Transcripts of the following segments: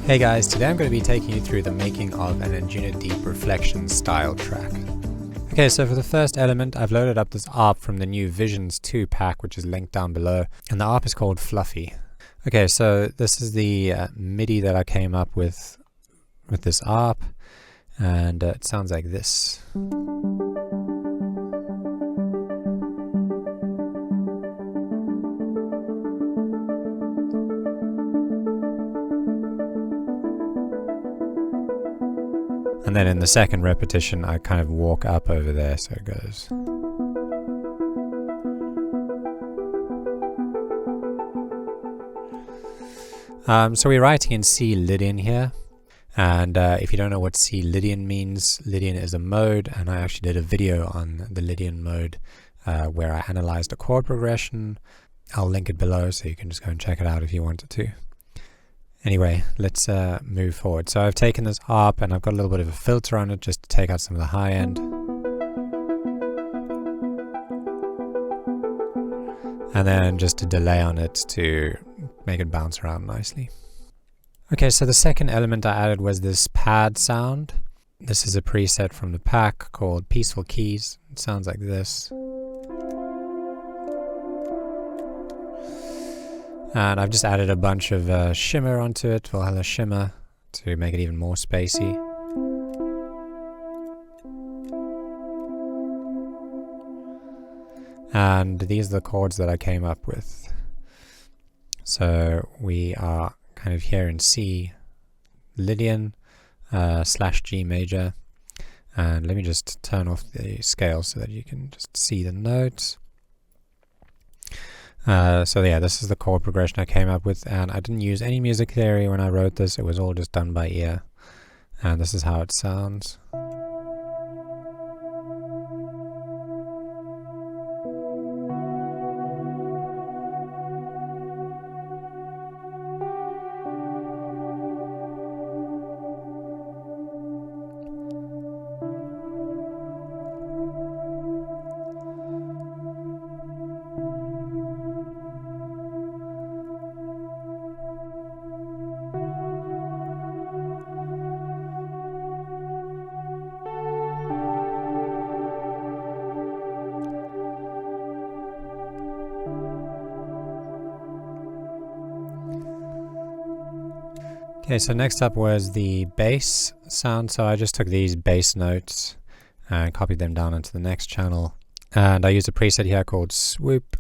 Hey guys, today I'm going to be taking you through the making of an Anjunadeep Reflections style track. Okay, so for the first element, I've loaded up this ARP from the new Visions 2 pack, which is linked down below, and the ARP is called Fluffy. Okay, so this is the MIDI that I came up with this ARP, and it sounds like this. And then in the second repetition, I kind of walk up over there, so it goes. So we're writing in C Lydian here, and if you don't know what C Lydian means, Lydian is a mode, and I actually did a video on the Lydian mode where I analyzed a chord progression. I'll link it below, so you can just go and check it out if you wanted to. Anyway, let's move forward. So I've taken this ARP and I've got a little bit of a filter on it just to take out some of the high end. And then just a delay on it to make it bounce around nicely. Okay, so the second element I added was this pad sound. This is a preset from the pack called Peaceful Keys. It sounds like this. And I've just added a bunch of shimmer onto it, Valhalla shimmer, to make it even more spacey. And these are the chords that I came up with. So we are kind of here in C Lydian / G major. And let me just turn off the scale so that you can just see the notes. So yeah, this is the chord progression I came up with, and I didn't use any music theory when I wrote this. It was all just done by ear, and this is how it sounds. Okay, so next up was the bass sound. So I just took these bass notes and copied them down into the next channel. And I used a preset here called Swoop,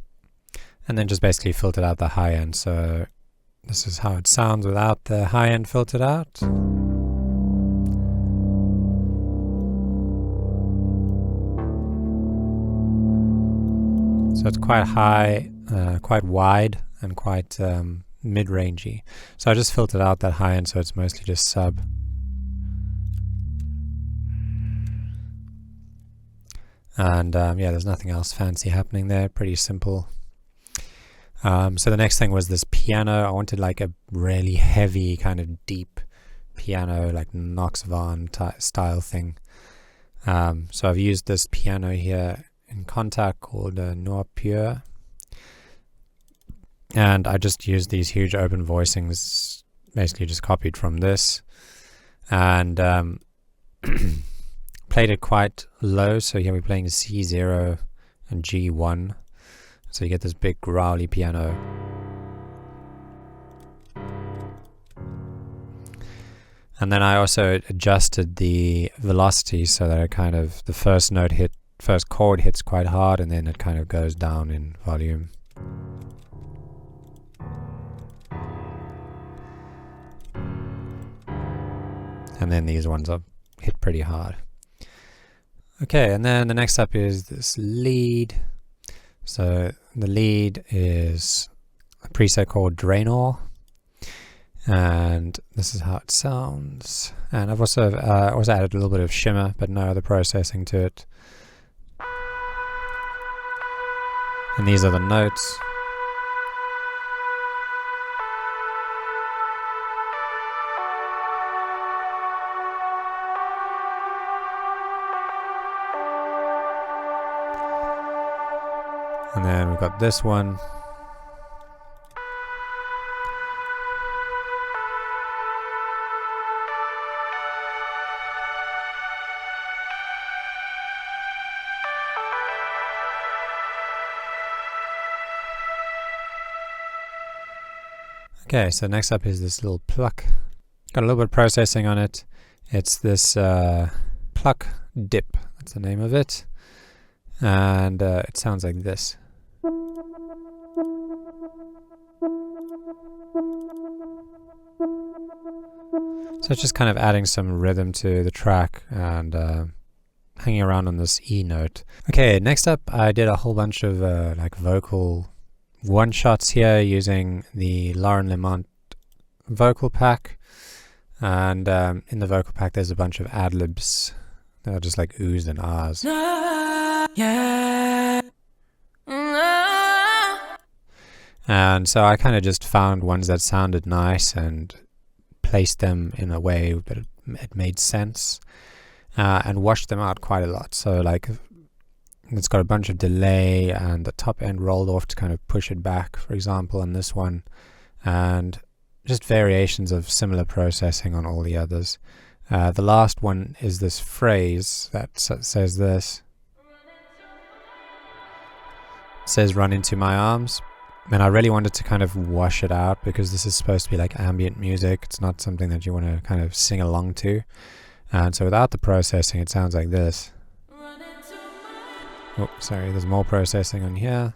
and then just basically filtered out the high end. So this is how it sounds without the high end filtered out. So it's quite high, quite wide, and quite mid-rangey. So I just filtered out that high end, so it's mostly just sub. And yeah, there's nothing else fancy happening there, pretty simple. So the next thing was this piano. I wanted like a really heavy kind of deep piano, like Knox Vaughn style thing. So I've used this piano here in Contact called Noir Pure. And I just used these huge open voicings, basically just copied from this, and played it quite low. So here we're playing C0 and G1, so you get this big growly piano. And then I also adjusted the velocity so that it kind of, the first chord hits quite hard, and then it kind of goes down in volume. And then these ones are hit pretty hard. Okay, and then the next up is this lead. So the lead is a preset called Draenor, and this is how it sounds. And I've also added a little bit of shimmer, but no other processing to it. And these are the notes. And then we've got this one. Okay, so next up is this little Pluck. Got a little bit of processing on it. It's this Pluck dip, that's the name of it. And it sounds like this. So it's just kind of adding some rhythm to the track and hanging around on this E note. Okay, next up I did a whole bunch of like vocal one-shots here using the Lauren Lamont vocal pack. And in the vocal pack there's a bunch of ad-libs that are just like oohs and ahs. And so I kind of just found ones that sounded nice and placed them in a way that it made sense, and washed them out quite a lot. So like it's got a bunch of delay and the top end rolled off to kind of push it back, for example, on this one, and just variations of similar processing on all the others. The last one is this phrase that says this. It says "run into my arms." And I really wanted to kind of wash it out because this is supposed to be like ambient music. It's not something that you want to kind of sing along to. And so without the processing, it sounds like this. Oh, sorry, there's more processing on here.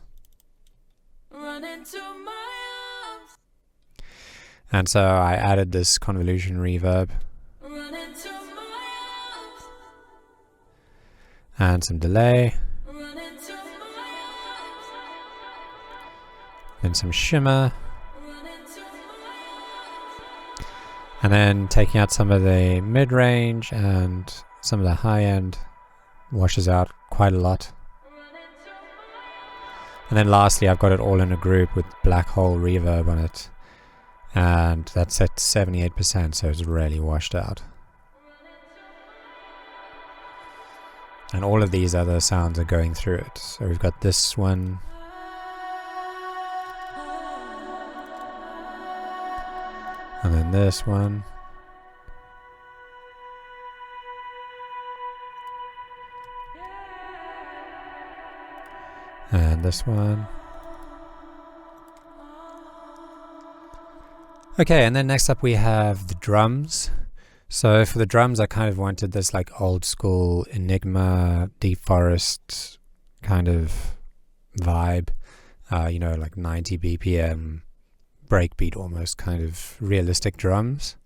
And so I added this convolution reverb. And some delay. Then some shimmer, and then taking out some of the mid-range and some of the high-end, washes out quite a lot. And then lastly I've got it all in a group with black hole reverb on it, and that's at 78%, so it's really washed out. And all of these other sounds are going through it. So we've got this one, and then this one, and this one. Okay, and then next up we have the drums. So for the drums I kind of wanted this like old school Enigma, Deep Forest kind of vibe, you know, like 90 BPM breakbeat, almost kind of realistic drums.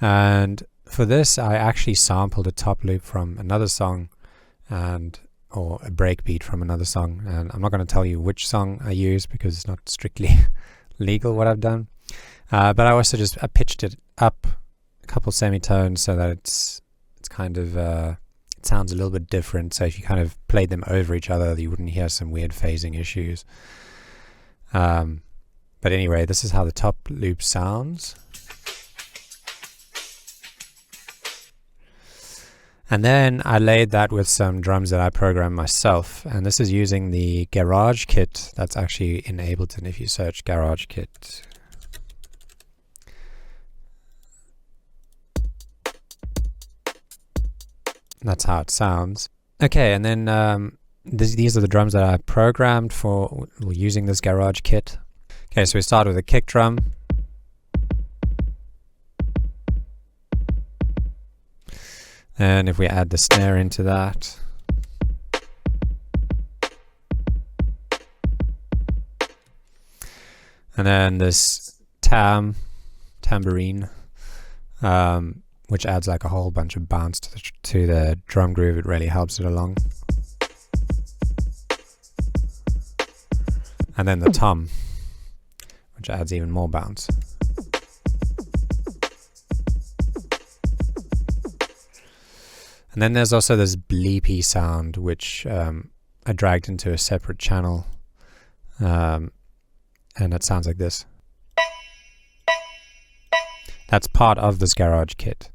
And for this I actually sampled a top loop from another song, or a breakbeat from another song, and I'm not going to tell you which song I used because it's not strictly legal what I've done, but I also just pitched it up a couple semitones so that it's kind of it sounds a little bit different, so if you kind of played them over each other you wouldn't hear some weird phasing issues. But anyway, this is how the top loop sounds. And then I laid that with some drums that I programmed myself. And this is using the Garage kit that's actually in Ableton if you search Garage kit. That's how it sounds. Okay, and then these are the drums that I programmed for using this Garage kit. Okay, so we start with a kick drum. And if we add the snare into that. And then this tambourine, which adds like a whole bunch of bounce to the drum groove. It really helps it along. And then the tom, which adds even more bounce. And then there's also this bleepy sound, which I dragged into a separate channel, and it sounds like this. That's part of this Garage kit.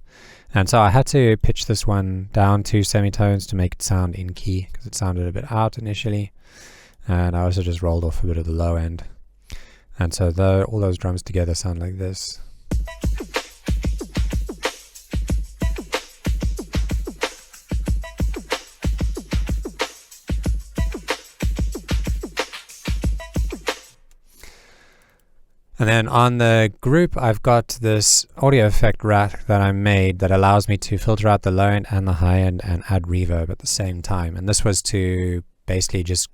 And so I had to pitch this one down 2 semitones to make it sound in key, because it sounded a bit out initially. And I also just rolled off a bit of the low end. And so all those drums together sound like this. And then on the group, I've got this audio effect rack that I made that allows me to filter out the low end and the high end and add reverb at the same time. And this was to basically just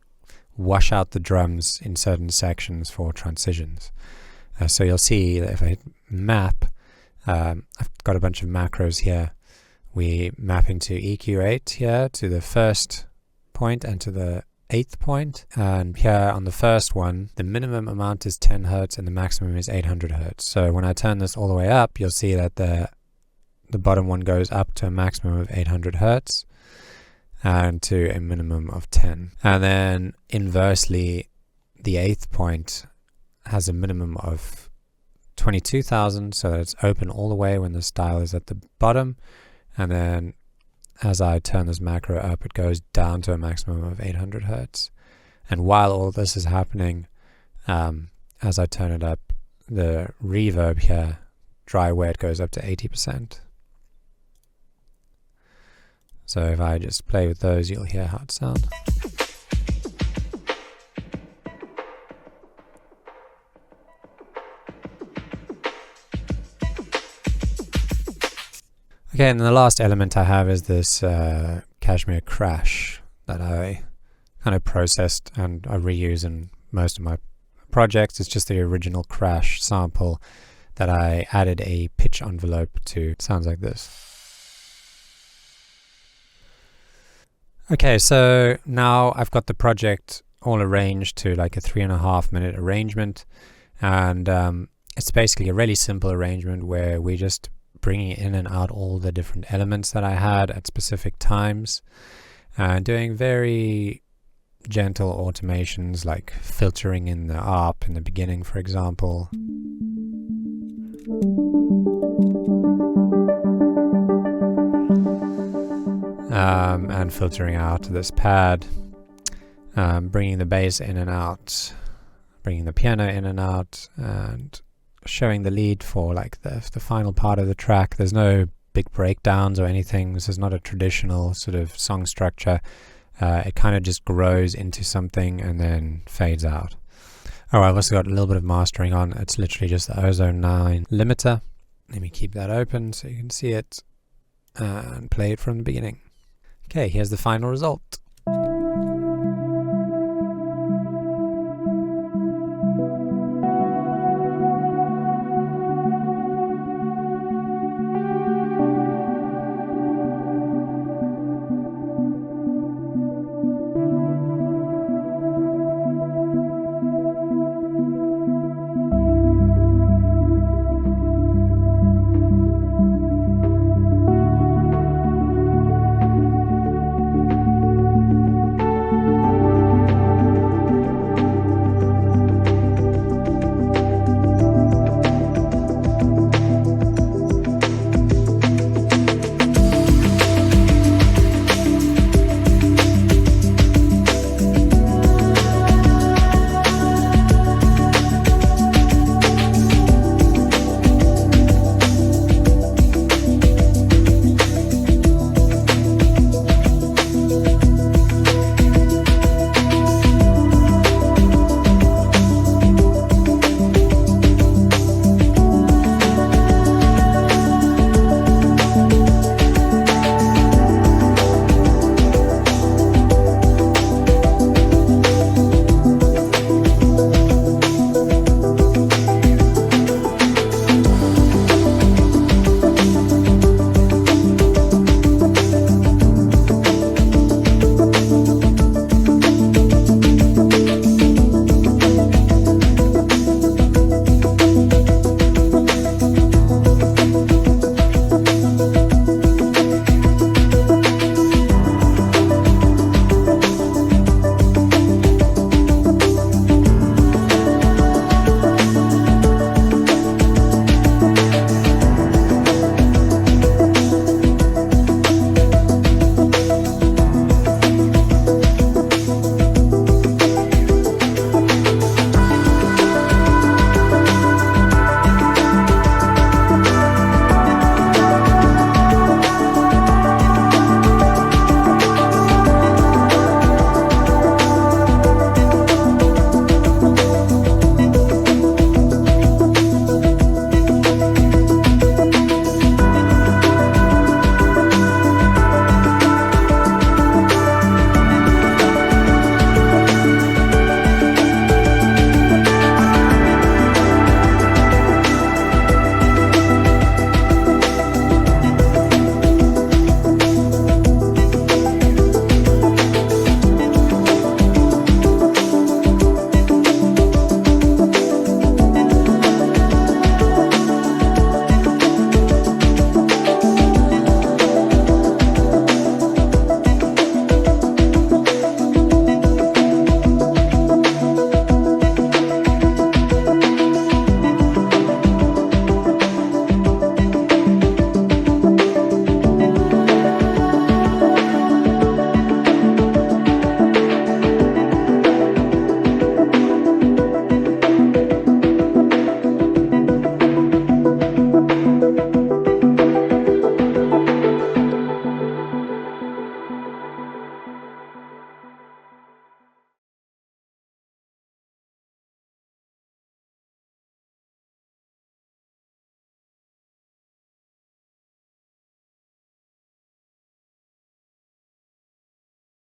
wash out the drums in certain sections for transitions. So you'll see that if I hit map, I've got a bunch of macros here. We map into EQ8 here to the first point and to the 8th point, and here on the first one the minimum amount is 10 Hertz and the maximum is 800 Hertz. So when I turn this all the way up, you'll see that the bottom one goes up to a maximum of 800 Hertz and to a minimum of 10. And then inversely, the 8th point has a minimum of 22,000, so that it's open all the way when the dial is at the bottom, and then as I turn this macro up, it goes down to a maximum of 800 Hertz. And while all this is happening, as I turn it up, the reverb here, dry wet, goes up to 80%. So if I just play with those, you'll hear how it sounds. Okay, and the last element I have is this Cashmere Crash that I kind of processed and I reuse in most of my projects. It's just the original Crash sample that I added a pitch envelope to. It sounds like this. Okay, so now I've got the project all arranged to like a 3.5 minute arrangement, and it's basically a really simple arrangement where we just bringing in and out all the different elements that I had at specific times, and doing very gentle automations like filtering in the ARP in the beginning, for example. And filtering out this pad, bringing the bass in and out, bringing the piano in and out, and showing the lead for like the final part of the track. There's no big breakdowns or anything. This is not a traditional sort of song structure. It kind of just grows into something and then fades out. Oh, I've also got a little bit of mastering on. It's literally just the Ozone 9 limiter. Let me keep that open so you can see it and play it from the beginning. Okay, here's the final result.